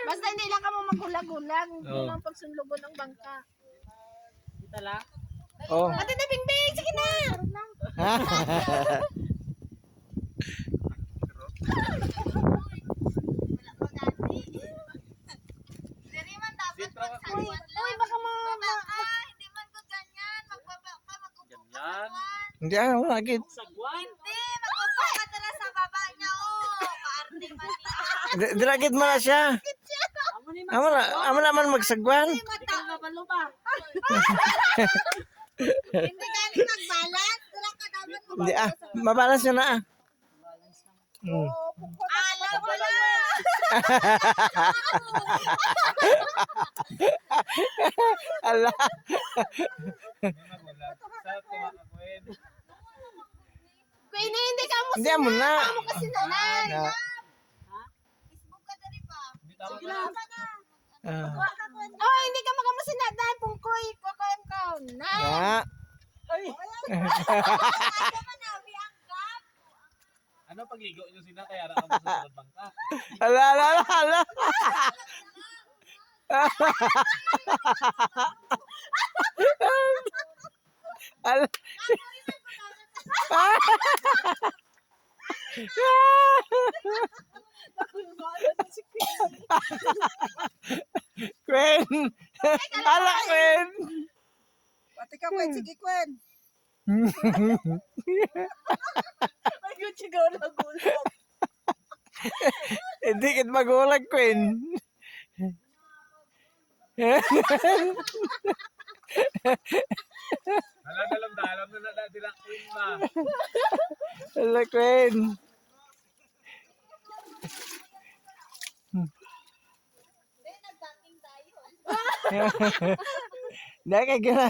Basta hindi lang ka mo magulag-gulag. Hindi lang pagsunlubon ng bangka. Kita lang. Oh. Ate na Bingbing, sige na! Uy, baka Hindi man ko ganyan. Magbaba ka, mag-upo ka sa Ganyan. kwan. Hindi ako lagi. Sagwan. Hindi, mag-upo ka tala sa baba niya, oh. Kaarte man niya. Dilagit mo na siya. Amo ni Amo naman magsagwan. Di ka kabalo ba? Hindi galing magbalat. Wala ka dapat Hindi mabalas yun na Hmm. alam mo na. Ala. Sa kumakakuin. Queenie, hindi ka mo Hindi mo na. mo kasi nanay. Na. Facebook ka na rin ba? Hindi tama na. Oh, hindi ka makamusinatay. Pungkoy, kukain ka. Na. Ay. Ano Ano pagligo nyo sina kaya ka mo sa sunod bangka? Ala. Ala. Queen. Ala, Queen. Pati ka, Queen. Sige, Queen. Ay, good siguro na gulo. Hindi kit magulag, Queen. Hala dalam na nila queen ba? Ala, Queen. nagdating tayo. Dahil kaya gina.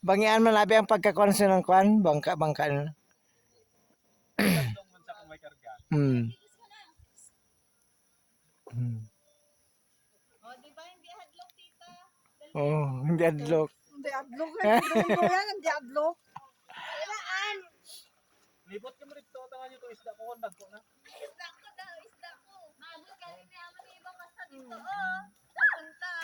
Bangian man labi ang pagkakonso ng kwan, bangka. Tong man sa kung may karga. Hmm. O, di ba hindi hadlok, tita? Oh, hindi adlok. Hindi adlok. Hindi yan, hindi adlok. Libot ka mo rito, tangan nyo to isda ko kung nagko na. Isda ko daw, isda ko. Maabot ka rin niya ang ibang kasa dito, oh. Punta.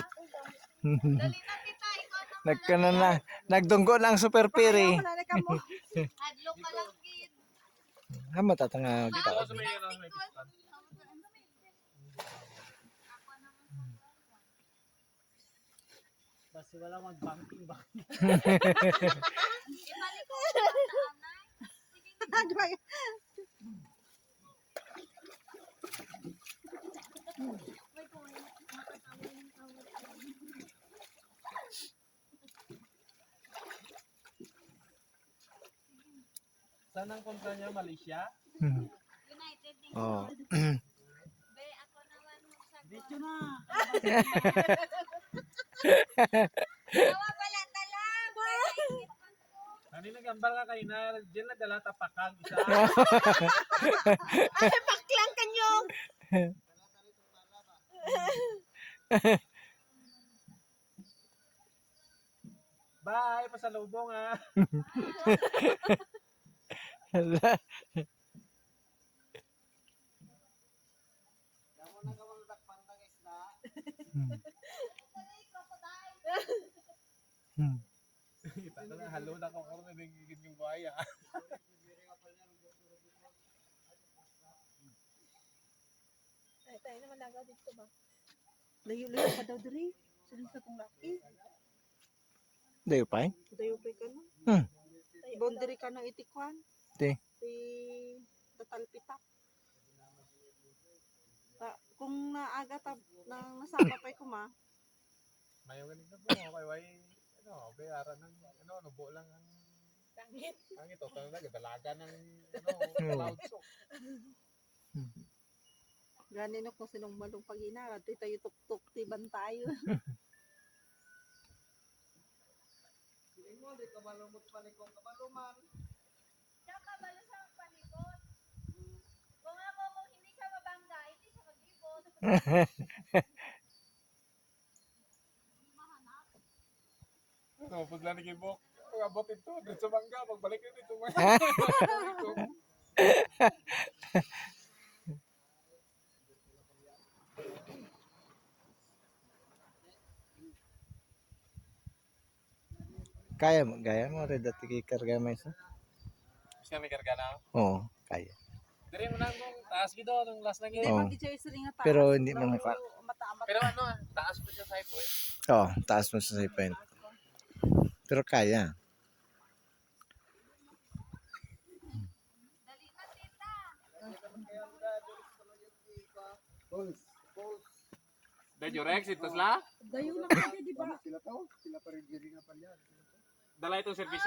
Dali na, tita. Ikaw naman. Nagkana na. Nagdunggo na ang super piri. Hadlok ka lang, kid. Matatanga kita. Ito sa may may pistan. Basta wala mag-banking ba? Ibalik ko sa anay. Saan ang kontra niya? Malaysia? United Kingdom. Oh. Be, ako naman magsagot. Dito na! Tawa pala talang. Ano nagambal ka kayo na? Diyan na dala tapakag isa. Ay, paklang kanyong. Bye! Pasalubong ha! Hala. Hmm. Kita ko na halo na kung ano nagiging yung buhaya. Ay, tayo naman nagaw dito ba? Layo-layo pa daw diri. Sulit sa kong laki. Dayo pa eh? Dayo pa ka na. Hmm. Boundary ka ng itikwan. Di. Si Tatalpitak. Kung naaga nang nasama pa ko ma. Mayo ganito po, okay, why, ano, bayaran ng, ano, nubo lang ang, Tangit. ang ito, talaga, dalaga ng, ano, cloud soak. Gani no kung sinong malong pag-inarad. Tayo tuk-tuk, tiban tayo. Hindi mo, di ka malumot panikong kabaluman. Siya kabalo sa palikot. Kung ako, kung hindi siya mabangga, hindi siya maglibot. No, pag lang nagibok. Abot ito, dito sa mangga. Pagbalik na dito mangga. Gaya mo, rin dati kikarga mo isa. Siya may karga na. Oo, kaya. Dari mo nang taas gito, nung last na Hindi gito. Oo. man di siya ring taas. Pero hindi mo Pero mapa- mataambat. Pero ano, taas po siya sa ipo eh. Oo, taas mo sa point. Pero kaya. Dali na, tita. Medyo Rex, ito sila. Dayo lang kasi, di ba? Dala itong servisyo.